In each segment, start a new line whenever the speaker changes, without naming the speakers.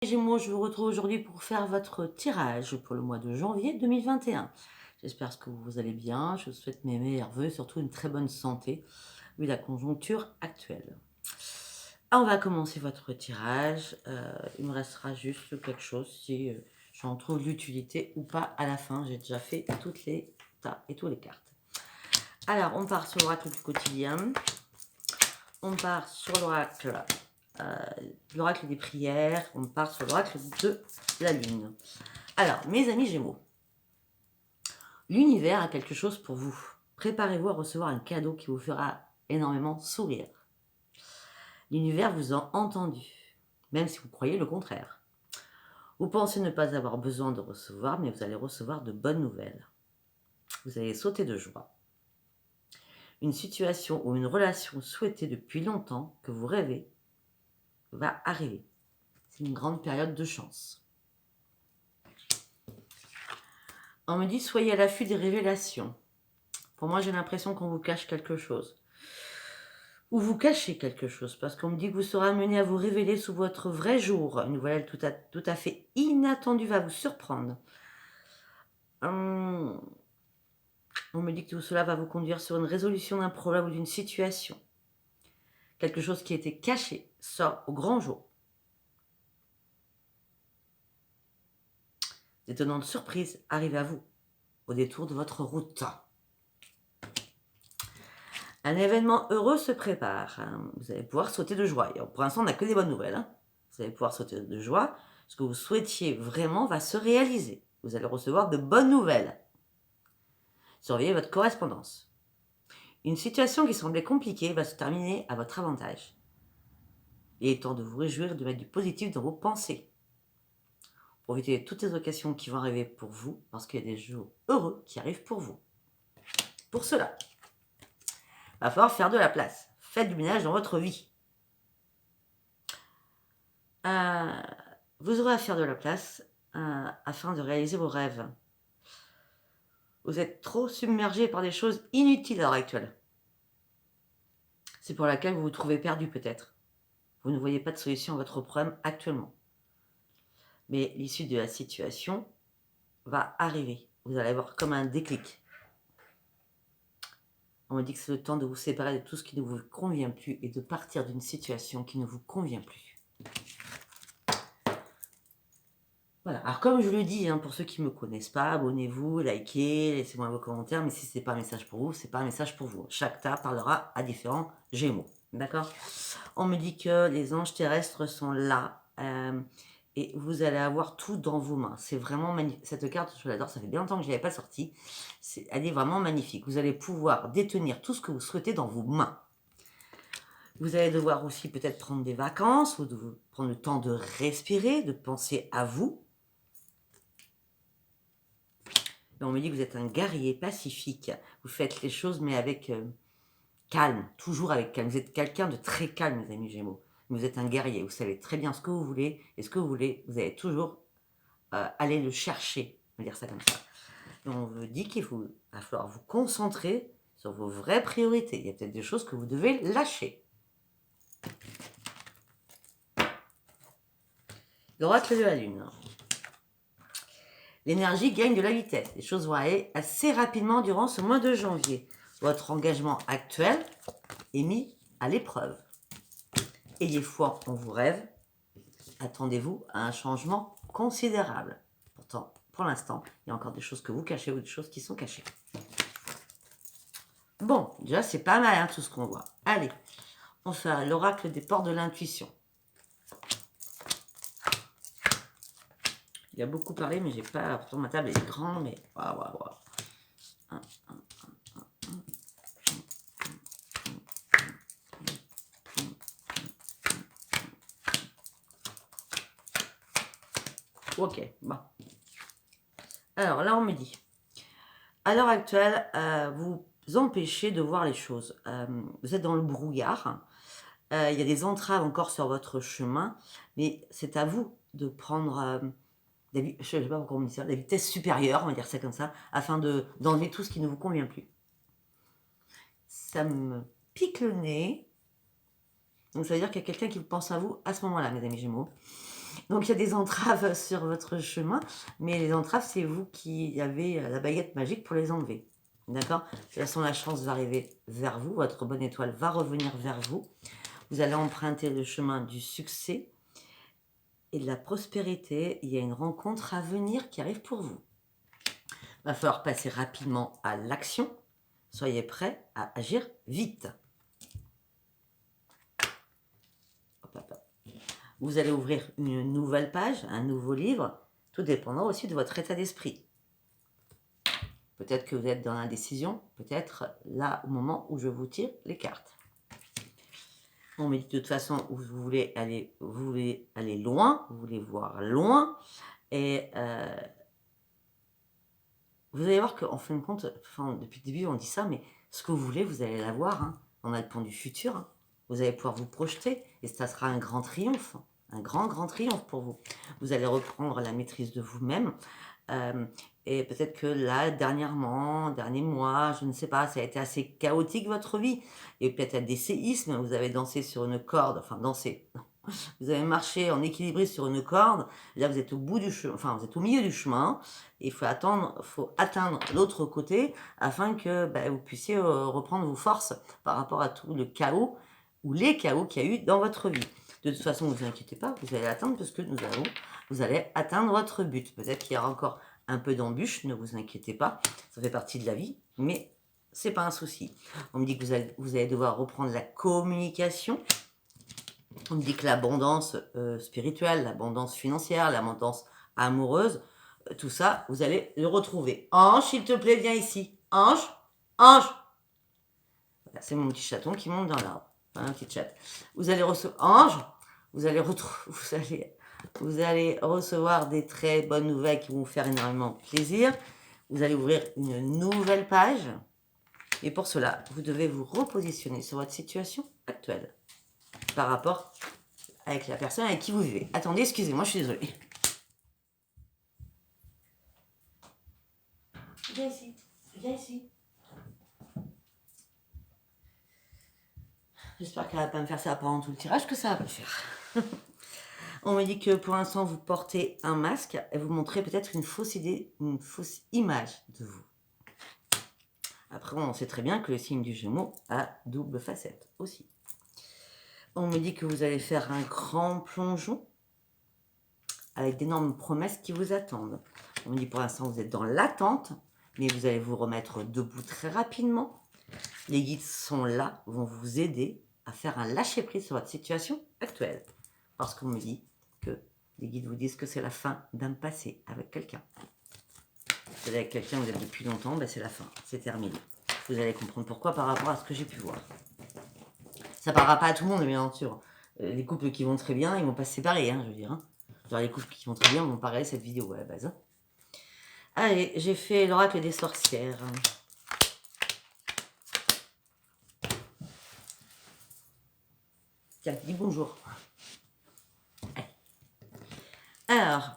Gémeaux, je vous retrouve aujourd'hui pour faire votre tirage pour le mois de janvier 2021. J'espère que vous allez bien, je vous souhaite mes meilleurs vœux, surtout une très bonne santé, vu la conjoncture actuelle. On va commencer votre tirage, il me restera juste quelque chose si j'en trouve l'utilité ou pas à la fin. J'ai déjà fait toutes les tas et toutes les cartes. Alors, on part sur l'oracle du quotidien, on part sur l'oracle des prières, on part sur l'oracle de la lune. Alors, mes amis Gémeaux, l'univers a quelque chose pour vous. Préparez-vous à recevoir un cadeau qui vous fera énormément sourire. L'univers vous a entendu, même si vous croyez le contraire. Vous pensez ne pas avoir besoin de recevoir, mais vous allez recevoir de bonnes nouvelles. Vous allez sauter de joie. Une situation ou une relation souhaitée depuis longtemps, que vous rêvez, va arriver. C'est une grande période de chance. On me dit, soyez à l'affût des révélations. Pour moi, j'ai l'impression qu'on vous cache quelque chose. Ou vous cachez quelque chose, parce qu'on me dit que vous serez amené à vous révéler sous votre vrai jour. Une nouvelle tout à fait inattendue va vous surprendre. On me dit que tout cela va vous conduire sur une résolution d'un problème ou d'une situation. Quelque chose qui était caché sort au grand jour. D'étonnantes surprises arrivent à vous, au détour de votre route. Un événement heureux se prépare. Vous allez pouvoir sauter de joie. Et pour l'instant, on n'a que des bonnes nouvelles. Vous allez pouvoir sauter de joie. Ce que vous souhaitiez vraiment va se réaliser. Vous allez recevoir de bonnes nouvelles. Surveillez votre correspondance. Une situation qui semblait compliquée va se terminer à votre avantage. Il est temps de vous réjouir de mettre du positif dans vos pensées. Profitez de toutes les occasions qui vont arriver pour vous, parce qu'il y a des jours heureux qui arrivent pour vous. Pour cela, il va falloir faire de la place. Faites du ménage dans votre vie. Vous aurez à faire de la place afin de réaliser vos rêves. Vous êtes trop submergé par des choses inutiles à l'heure actuelle. C'est pour laquelle vous vous trouvez perdu peut-être. Vous ne voyez pas de solution à votre problème actuellement. Mais l'issue de la situation va arriver. Vous allez avoir comme un déclic. On me dit que c'est le temps de vous séparer de tout ce qui ne vous convient plus et de partir d'une situation qui ne vous convient plus. Voilà. Alors comme je le dis, pour ceux qui ne me connaissent pas, abonnez-vous, likez, laissez-moi vos commentaires, mais si ce n'est pas un message pour vous, c'est pas un message pour vous. Chaque tas parlera à différents Gémeaux. D'accord? On me dit que les anges terrestres sont là. Et vous allez avoir tout dans vos mains. C'est vraiment magnifique. Cette carte, je l'adore, ça fait bien longtemps que je ne l'avais pas sortie. Elle est vraiment magnifique. Vous allez pouvoir détenir tout ce que vous souhaitez dans vos mains. Vous allez devoir aussi peut-être prendre des vacances, ou prendre le temps de respirer, de penser à vous. Et on me dit que vous êtes un guerrier pacifique. Vous faites les choses, mais avec calme, toujours avec calme. Vous êtes quelqu'un de très calme, mes amis Gémeaux. Vous êtes un guerrier, vous savez très bien ce que vous voulez, et ce que vous voulez, vous allez toujours aller le chercher, on va dire ça comme ça. Et on vous dit qu'il va falloir vous concentrer sur vos vraies priorités. Il y a peut-être des choses que vous devez lâcher. L'oracle de la lune. L'énergie gagne de la vitesse. Les choses vont aller assez rapidement durant ce mois de janvier. Votre engagement actuel est mis à l'épreuve. Ayez foi en vos rêves. Attendez-vous à un changement considérable. Pourtant, pour l'instant, il y a encore des choses que vous cachez ou des choses qui sont cachées. Bon, déjà, c'est pas mal tout ce qu'on voit. Allez, on fait l'oracle des portes de l'intuition. Il a beaucoup parlé, mais j'ai pas... Pourtant, ma table est grande, mais... Waouh. Ok, bon. Alors là, on me dit, à l'heure actuelle, vous empêchez de voir les choses. Vous êtes dans le brouillard. Il y a des entraves encore sur votre chemin, mais c'est à vous de prendre, je ne sais pas comment on dit ça, la vitesse supérieure, on va dire ça comme ça, afin d'enlever tout ce qui ne vous convient plus. Ça me pique le nez. Donc ça veut dire qu'il y a quelqu'un qui pense à vous à ce moment-là, mes amis Gémeaux. Donc il y a des entraves sur votre chemin, mais les entraves, c'est vous qui avez la baguette magique pour les enlever. D'accord? De toute façon, la chance va arriver vers vous, votre bonne étoile va revenir vers vous. Vous allez emprunter le chemin du succès et de la prospérité. Il y a une rencontre à venir qui arrive pour vous. Il va falloir passer rapidement à l'action. Soyez prêts à agir vite. Hop, hop, hop. Vous allez ouvrir une nouvelle page, un nouveau livre, tout dépendant aussi de votre état d'esprit. Peut-être que vous êtes dans l'indécision, peut-être là au moment où je vous tire les cartes. On me dit de toute façon, vous voulez aller loin, vous voulez voir loin, et vous allez voir qu'en fin de compte, depuis le début on dit ça, mais ce que vous voulez, vous allez l'avoir. Hein. On a le point du futur, hein. Vous allez pouvoir vous projeter, et ça sera un grand triomphe, un grand triomphe pour vous. Vous allez reprendre la maîtrise de vous-même. Et peut-être que là, dernier mois, je ne sais pas, ça a été assez chaotique votre vie. Et peut-être des séismes, vous avez dansé sur une corde, vous avez marché en équilibriste sur une corde. Là, vous êtes au bout du chemin, vous êtes au milieu du chemin. Et il faut atteindre l'autre côté afin que vous puissiez reprendre vos forces par rapport à tout le chaos ou les chaos qu'il y a eu dans votre vie. De toute façon, ne vous inquiétez pas, vous allez atteindre parce que vous allez atteindre votre but. Peut-être qu'il y aura encore un peu d'embûches, ne vous inquiétez pas, ça fait partie de la vie, mais c'est pas un souci. On me dit que vous allez devoir reprendre la communication. On me dit que l'abondance spirituelle, l'abondance financière, l'abondance amoureuse, tout ça, vous allez le retrouver. Ange, s'il te plaît, viens ici. Ange, Ange. Voilà, c'est mon petit chaton qui monte dans l'arbre. Un petit chat. Vous allez recevoir Ange, vous allez recevoir des très bonnes nouvelles qui vont vous faire énormément plaisir. Vous allez ouvrir une nouvelle page. Et pour cela, vous devez vous repositionner sur votre situation actuelle par rapport avec la personne avec qui vous vivez. Attendez, excusez-moi, je suis désolée. Viens ici, viens ici. J'espère qu'elle ne va pas me faire ça pendant tout le tirage, que ça va pas le faire. On me dit que pour l'instant, vous portez un masque et vous montrez peut-être une fausse idée, une fausse image de vous. Après, on sait très bien que le signe du Gémeaux a double facette aussi. On me dit que vous allez faire un grand plongeon avec d'énormes promesses qui vous attendent. On me dit pour l'instant, vous êtes dans l'attente, mais vous allez vous remettre debout très rapidement. Les guides sont là, vont vous aider à faire un lâcher-prise sur votre situation actuelle. Parce qu'on me dit que les guides vous disent que c'est la fin d'un passé avec quelqu'un. Vous êtes avec quelqu'un, vous êtes depuis longtemps, c'est la fin, c'est terminé. Vous allez comprendre pourquoi par rapport à ce que j'ai pu voir. Ça ne parlera pas à tout le monde, bien sûr. Les couples qui vont très bien, ils ne vont pas se séparer, je veux dire. Genre les couples qui vont très bien vont pas regarder cette vidéo à la base. Allez, j'ai fait l'oracle des sorcières. Tiens, dis bonjour. Allez. Alors,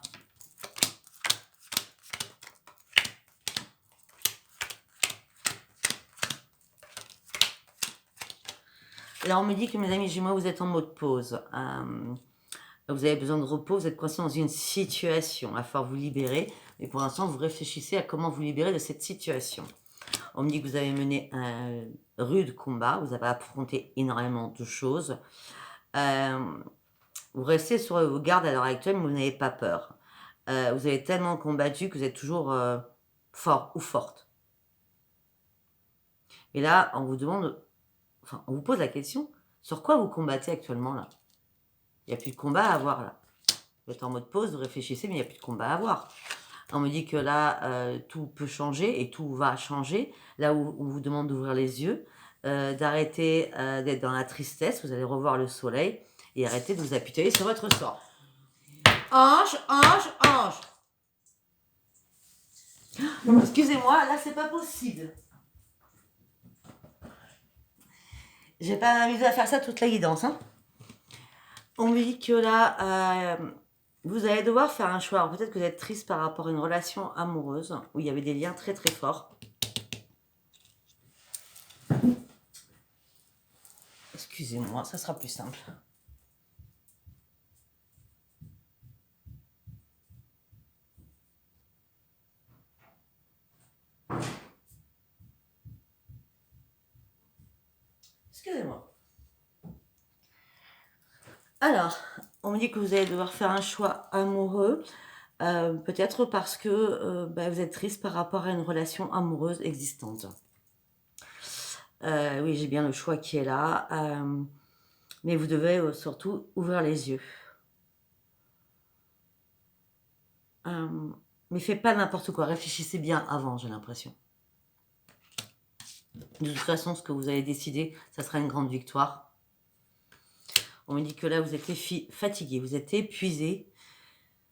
là, on me dit que mes amis Gémeaux, vous êtes en mode pause. Vous avez besoin de repos, vous êtes coincé dans une situation. Il va falloir vous libérer. Mais pour l'instant, vous réfléchissez à comment vous libérer de cette situation. On me dit que vous avez mené un rude combat. Vous avez affronté énormément de choses. Vous restez sur vos gardes à l'heure actuelle, mais vous n'avez pas peur. Vous avez tellement combattu que vous êtes toujours fort ou forte. Et là, on vous demande, on vous pose la question, sur quoi vous combattez actuellement là? Il n'y a plus de combat à avoir là. Vous êtes en mode pause, vous réfléchissez, mais il n'y a plus de combat à avoir. On me dit que là, tout peut changer et tout va changer. Là où on vous demande d'ouvrir les yeux, d'arrêter d'être dans la tristesse, vous allez revoir le soleil et arrêter de vous appuyer sur votre sort. Ange, ange, ange. Excusez-moi, là, c'est pas possible. J'ai pas amusé à faire ça toute la guidance. On me dit que là, vous allez devoir faire un choix. Peut-être que vous êtes triste par rapport à une relation amoureuse où il y avait des liens très très forts. Excusez-moi, ça sera plus simple. Excusez-moi. Alors, on me dit que vous allez devoir faire un choix amoureux, peut-être parce que vous êtes triste par rapport à une relation amoureuse existante. Oui, j'ai bien le choix qui est là, mais vous devez surtout ouvrir les yeux. Mais faites pas n'importe quoi, réfléchissez bien avant, j'ai l'impression. De toute façon, ce que vous allez décider, ça sera une grande victoire. On me dit que là, vous êtes fatigué, vous êtes épuisé.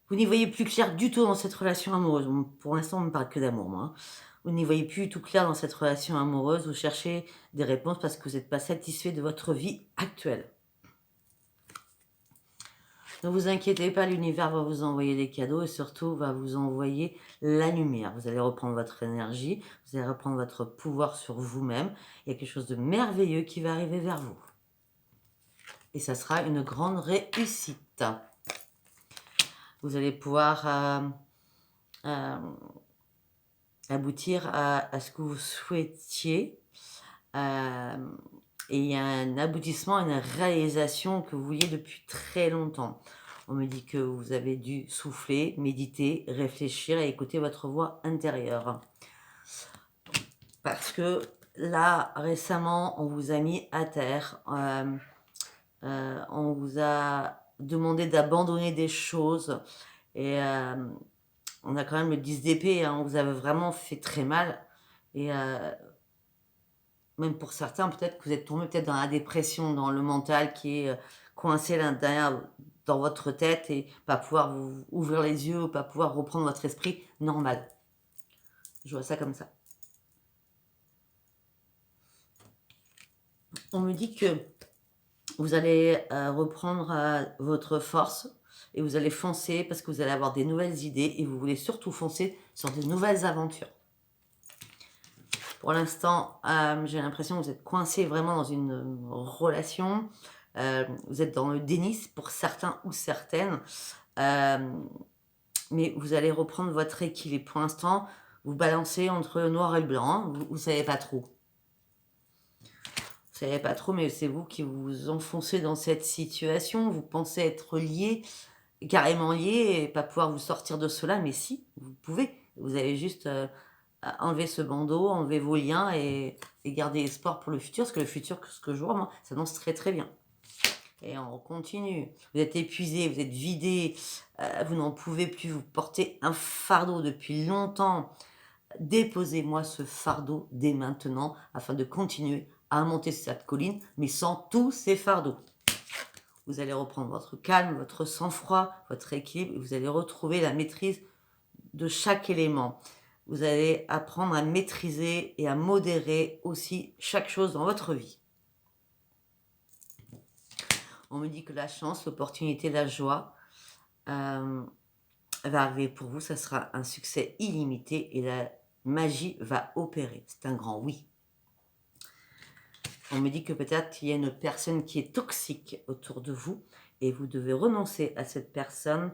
Vous n'y voyez plus clair du tout dans cette relation amoureuse. Bon, pour l'instant, on ne me parle que d'amour, moi. Hein. Vous n'y voyez plus du tout clair dans cette relation amoureuse. Vous cherchez des réponses parce que vous n'êtes pas satisfait de votre vie actuelle. Ne vous inquiétez pas, l'univers va vous envoyer des cadeaux et surtout va vous envoyer la lumière. Vous allez reprendre votre énergie, vous allez reprendre votre pouvoir sur vous-même. Il y a quelque chose de merveilleux qui va arriver vers vous. Et ça sera une grande réussite. Vous allez pouvoir aboutir à ce que vous souhaitiez. Et il y a un aboutissement, une réalisation que vous vouliez depuis très longtemps. On me dit que vous avez dû souffler, méditer, réfléchir et écouter votre voix intérieure. Parce que là, récemment, on vous a mis à terre. On vous a demandé d'abandonner des choses. Et on a quand même le 10 d'épée. Hein, on vous avait vraiment fait très mal. Et même pour certains, peut-être que vous êtes tombé peut-être dans la dépression, dans le mental qui est coincé là derrière dans votre tête et pas pouvoir vous ouvrir les yeux, pas pouvoir reprendre votre esprit normal. Je vois ça comme ça. On me dit que vous allez reprendre votre force et vous allez foncer parce que vous allez avoir des nouvelles idées et vous voulez surtout foncer sur de nouvelles aventures. Pour l'instant, j'ai l'impression que vous êtes coincé vraiment dans une relation. Vous êtes dans le déni pour certains ou certaines. Mais vous allez reprendre votre équilibre. Pour l'instant, vous balancez entre le noir et le blanc. Hein. Vous ne savez pas trop. Vous savez pas trop, mais c'est vous qui vous enfoncez dans cette situation. Vous pensez être lié, carrément lié, et pas pouvoir vous sortir de cela. Mais si, vous pouvez. Vous avez juste... enlever ce bandeau, enlever vos liens et garder espoir pour le futur, parce que le futur, ce que je vois, moi, ça annonce très très bien. Et on continue. Vous êtes épuisé, vous êtes vidé, vous n'en pouvez plus, vous portez un fardeau depuis longtemps. Déposez-moi ce fardeau dès maintenant afin de continuer à monter cette colline, mais sans tous ces fardeaux. Vous allez reprendre votre calme, votre sang-froid, votre équilibre, et vous allez retrouver la maîtrise de chaque élément. Vous allez apprendre à maîtriser et à modérer aussi chaque chose dans votre vie. On me dit que la chance, l'opportunité, la joie va arriver pour vous. Ça sera un succès illimité et la magie va opérer. C'est un grand oui. On me dit que peut-être qu'il y a une personne qui est toxique autour de vous et vous devez renoncer à cette personne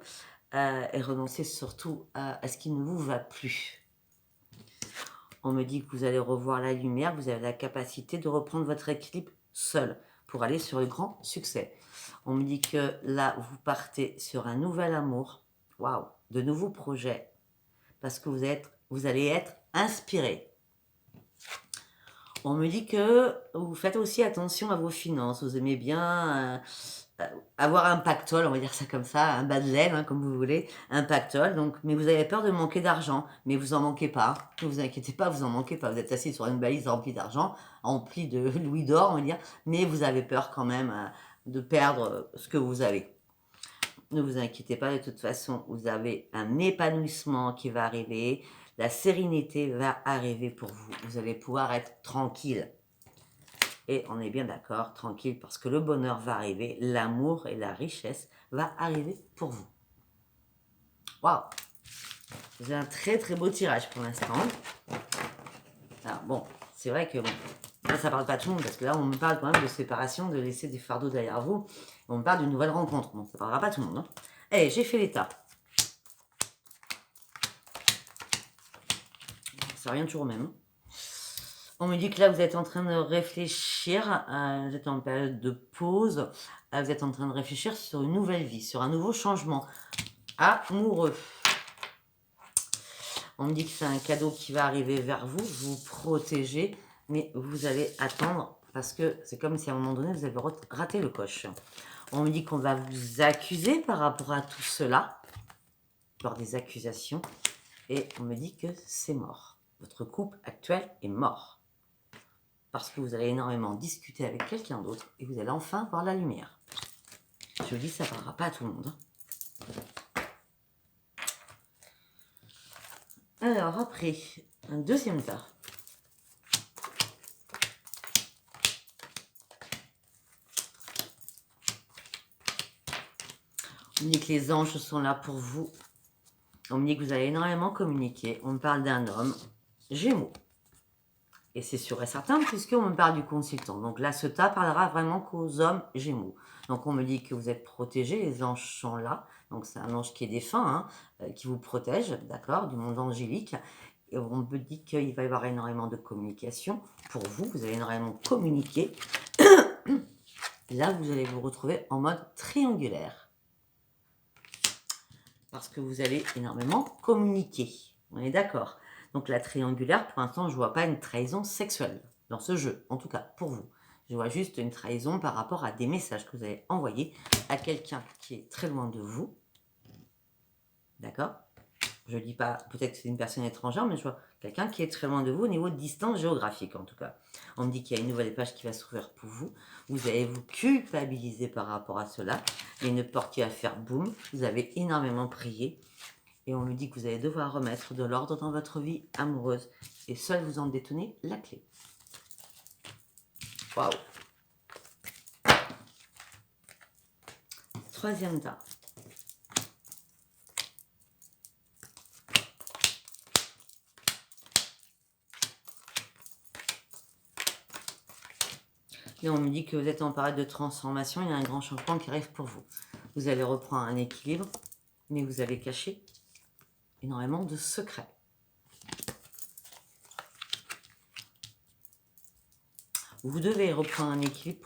et renoncer surtout à ce qui ne vous va plus. On me dit que vous allez revoir la lumière, vous avez la capacité de reprendre votre équilibre seul pour aller sur le grand succès. On me dit que là, vous partez sur un nouvel amour, waouh, de nouveaux projets, parce que vous allez être inspiré. On me dit que vous faites aussi attention à vos finances, vous aimez bien avoir un pactole, on va dire ça comme ça, un bas de laine, hein, comme vous voulez, un pactole, donc, mais vous avez peur de manquer d'argent, mais vous en manquez pas, ne vous inquiétez pas, vous en manquez pas, vous êtes assis sur une valise remplie d'argent, remplie de louis d'or, on va dire, mais vous avez peur quand même de perdre ce que vous avez. Ne vous inquiétez pas, de toute façon, vous avez un épanouissement qui va arriver, la sérénité va arriver pour vous, vous allez pouvoir être tranquille. Et on est bien d'accord, tranquille, parce que le bonheur va arriver, l'amour et la richesse va arriver pour vous. Waouh! J'ai un très très beau tirage pour l'instant. Alors bon, c'est vrai que bon, là ça parle pas de tout le monde, parce que là on me parle quand même de séparation, de laisser des fardeaux derrière vous. On me parle d'une nouvelle rencontre. Bon, ça parlera pas tout le monde. Hein. Eh, j'ai fait l'état. C'est rien toujours au même. On me dit que là, vous êtes en train de réfléchir, vous êtes en période de pause, vous êtes en train de réfléchir sur une nouvelle vie, sur un nouveau changement amoureux. On me dit que c'est un cadeau qui va arriver vers vous, vous protéger, mais vous allez attendre parce que c'est comme si à un moment donné, vous avez raté le coche. On me dit qu'on va vous accuser par rapport à tout cela, par des accusations, et on me dit que c'est mort. Votre couple actuel est mort. Parce que vous allez énormément discuter avec quelqu'un d'autre et vous allez enfin voir la lumière. Je vous dis, ça ne parlera pas à tout le monde. Alors après, un deuxième tas. On me dit que les anges sont là pour vous. On me dit que vous allez énormément communiquer. On me parle d'un homme Gémeaux. Et c'est sûr et certain puisqu'on me parle du consultant. Donc là, ce tas parlera vraiment qu'aux hommes Gémeaux. Donc on me dit que vous êtes protégés, les anges sont là. Donc c'est un ange qui est défunt, qui vous protège, d'accord, du monde angélique. Et on me dit qu'il va y avoir énormément de communication. Pour vous, vous allez énormément communiquer. Là, vous allez vous retrouver en mode triangulaire. Parce que vous allez énormément communiquer. On est d'accord. Donc la triangulaire, pour l'instant, je ne vois pas une trahison sexuelle dans ce jeu, en tout cas pour vous. Je vois juste une trahison par rapport à des messages que vous avez envoyés à quelqu'un qui est très loin de vous. D'accord? Je ne dis pas, peut-être que c'est une personne étrangère, mais je vois quelqu'un qui est très loin de vous au niveau de distance géographique, en tout cas. On me dit qu'il y a une nouvelle page qui va s'ouvrir pour vous. Vous allez vous culpabiliser par rapport à cela. Il y a une porte qui va faire boum. Vous avez énormément prié. Et on me dit que vous allez devoir remettre de l'ordre dans votre vie amoureuse. Et seul vous en détenez la clé. Waouh! Troisième tas. Et on me dit que vous êtes en période de transformation. Il y a un grand changement qui arrive pour vous. Vous allez reprendre un équilibre, mais vous allez cacher énormément de secrets. Vous devez reprendre un équilibre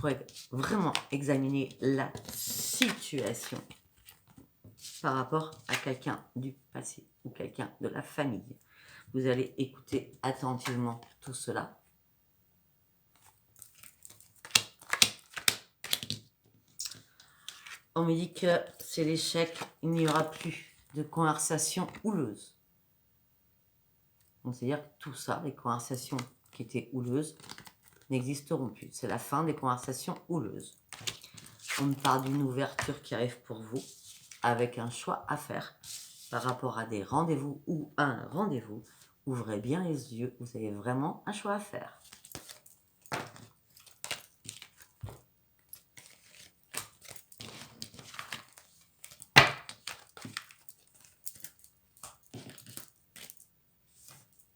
pour vraiment examiner la situation par rapport à quelqu'un du passé ou quelqu'un de la famille. Vous allez écouter attentivement tout cela. On me dit que c'est l'échec, il n'y aura plus de conversations houleuses. Donc c'est-à-dire que tout ça, les conversations qui étaient houleuses, n'existeront plus. C'est la fin des conversations houleuses. On me parle d'une ouverture qui arrive pour vous, avec un choix à faire par rapport à des rendez-vous ou un rendez-vous. Ouvrez bien les yeux, vous avez vraiment un choix à faire.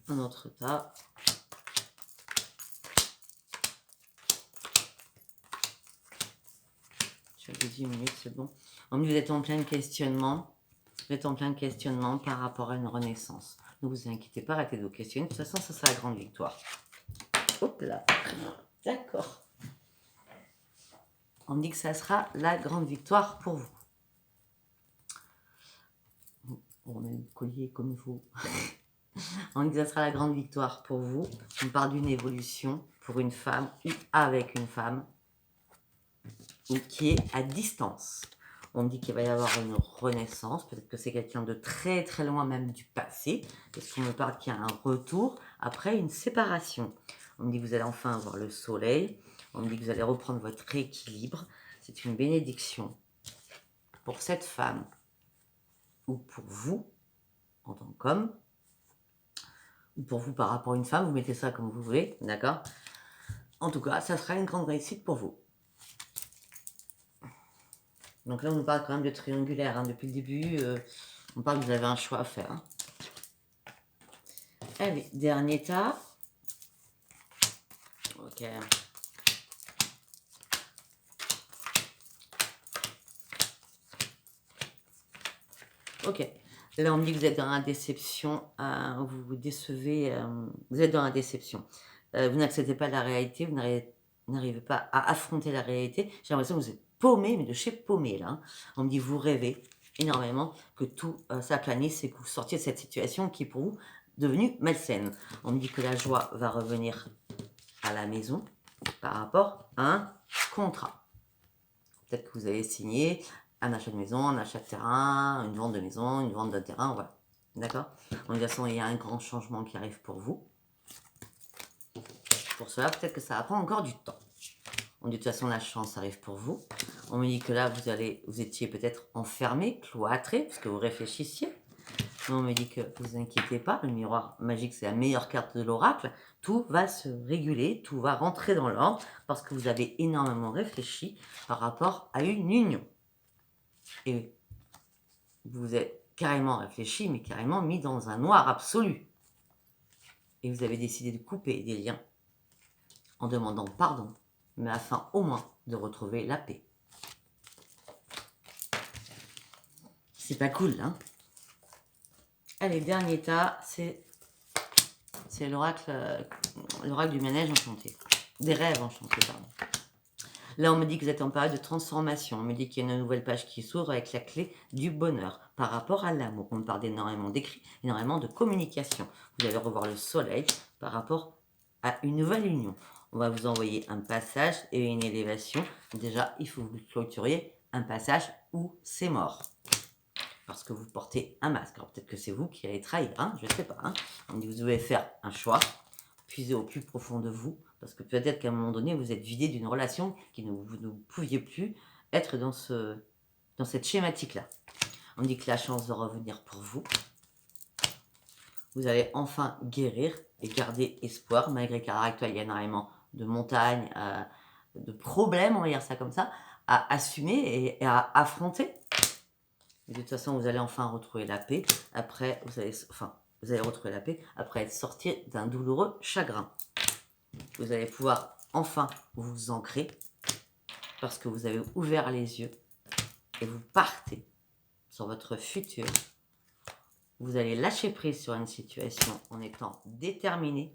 Un autre tas. J'ai 18 minutes, c'est bon. Vous êtes en plein questionnement. Vous êtes en plein questionnement par rapport à une renaissance. Ne vous inquiétez pas, arrêtez de vous questionner. De toute façon, ça sera la grande victoire. Hop là. D'accord. On me dit que ça sera la grande victoire pour vous. On a le collier comme il faut. On dit que ça sera la grande victoire pour vous. On parle d'une évolution pour une femme ou avec une femme ou qui est à distance. On me dit qu'il va y avoir une renaissance. Peut-être que c'est quelqu'un de très très loin même du passé. Parce qu'on me parle qu'il y a un retour après une séparation. On me dit que vous allez enfin avoir le soleil. On me dit que vous allez reprendre votre équilibre. C'est une bénédiction pour cette femme ou pour vous en tant qu'homme. Ou pour vous par rapport à une femme. Vous mettez ça comme vous voulez. D'accord? En tout cas, ça sera une grande réussite pour vous. Donc là, on nous parle quand même de triangulaire. Hein. Depuis le début, on parle que vous avez un choix à faire. Hein. Allez, dernier tas. Ok. Ok. Là, on me dit que vous êtes dans la déception. Vous vous décevez. Vous êtes dans la déception. Vous n'acceptez pas la réalité, vous n'arrivez pas à affronter la réalité. J'ai l'impression que vous êtes paumé, mais de chez paumé là, hein. On me dit: «Vous rêvez énormément que tout, s'aplanisse et que vous sortiez de cette situation qui est pour vous devenue malsaine». On me dit que la joie va revenir à la maison par rapport à un contrat. Peut-être que vous avez signé un achat de maison, un achat de terrain, une vente de maison, une vente de terrain, voilà. D'accord? De toute façon, il y a un grand changement qui arrive pour vous. Pour cela, peut-être que ça va prendre encore du temps. On dit de toute façon, la chance arrive pour vous. On me dit que là, vous étiez peut-être enfermé, cloîtré, parce que vous réfléchissiez. Mais on me dit que vous inquiétez pas, le miroir magique, c'est la meilleure carte de l'oracle. Tout va se réguler, tout va rentrer dans l'ordre, parce que vous avez énormément réfléchi par rapport à une union. Et vous êtes carrément réfléchi, mais carrément mis dans un noir absolu. Et vous avez décidé de couper des liens en demandant pardon, mais afin au moins de retrouver la paix. C'est pas cool, hein? Allez, dernier tas, c'est l'oracle du manège enchanté. Des rêves enchantés, pardon. Là, on me dit que vous êtes en période de transformation. On me dit qu'il y a une nouvelle page qui s'ouvre avec la clé du bonheur par rapport à l'amour. On me parle d'énormément d'écrits, énormément de communication. Vous allez revoir le soleil par rapport à une nouvelle union. On va vous envoyer un passage et une élévation. Déjà, il faut que vous clôturiez un passage où c'est mort. Parce que vous portez un masque. Alors peut-être que c'est vous qui allez trahir, hein, je ne sais pas. Hein. On dit que vous devez faire un choix, puiser au plus profond de vous, parce que peut-être qu'à un moment donné, vous êtes vidé d'une relation qui vous ne pouviez plus être dans cette schématique-là. On dit que la chance va revenir pour vous. Vous allez enfin guérir et garder espoir, malgré qu'à l'heure actuelle, il y a énormément de montagnes, de problèmes, on va dire ça comme ça, à assumer et à affronter. Et de toute façon, vous allez enfin retrouver la paix. Après, vous allez retrouver la paix après être sorti d'un douloureux chagrin. Vous allez pouvoir enfin vous ancrer parce que vous avez ouvert les yeux et vous partez sur votre futur. Vous allez lâcher prise sur une situation en étant déterminé,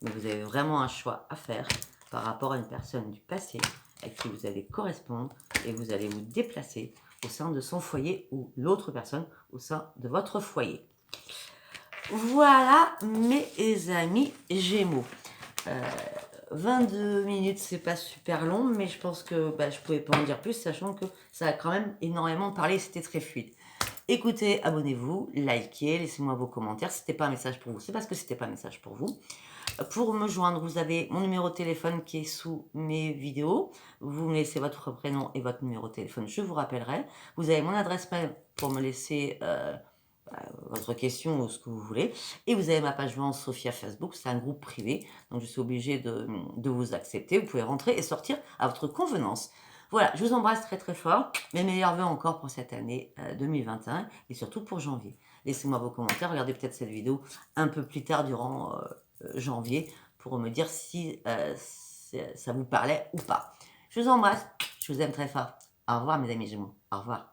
mais vous avez vraiment un choix à faire par rapport à une personne du passé à qui vous allez correspondre et vous allez vous déplacer au sein de son foyer ou l'autre personne au sein de votre foyer. Voilà mes amis Gémeaux. 22 minutes, c'est pas super long, mais je pense que je pouvais pas en dire plus, sachant que ça a quand même énormément parlé, c'était très fluide. Écoutez, abonnez-vous, likez, laissez-moi vos commentaires. Si c'était pas un message pour vous, c'est parce que c'était pas un message pour vous. Pour me joindre, vous avez mon numéro de téléphone qui est sous mes vidéos. Vous me laissez votre prénom et votre numéro de téléphone, je vous rappellerai. Vous avez mon adresse mail pour me laisser votre question ou ce que vous voulez. Et vous avez ma page vente Sophia Facebook, c'est un groupe privé, donc je suis obligée de vous accepter. Vous pouvez rentrer et sortir à votre convenance. Voilà, je vous embrasse très très fort. Mes meilleurs vœux encore pour cette année 2021 et surtout pour janvier. Laissez-moi vos commentaires, regardez peut-être cette vidéo un peu plus tard durant janvier pour me dire si ça vous parlait ou pas. Je vous embrasse, je vous aime très fort. Au revoir mes amis Gémeaux, au revoir.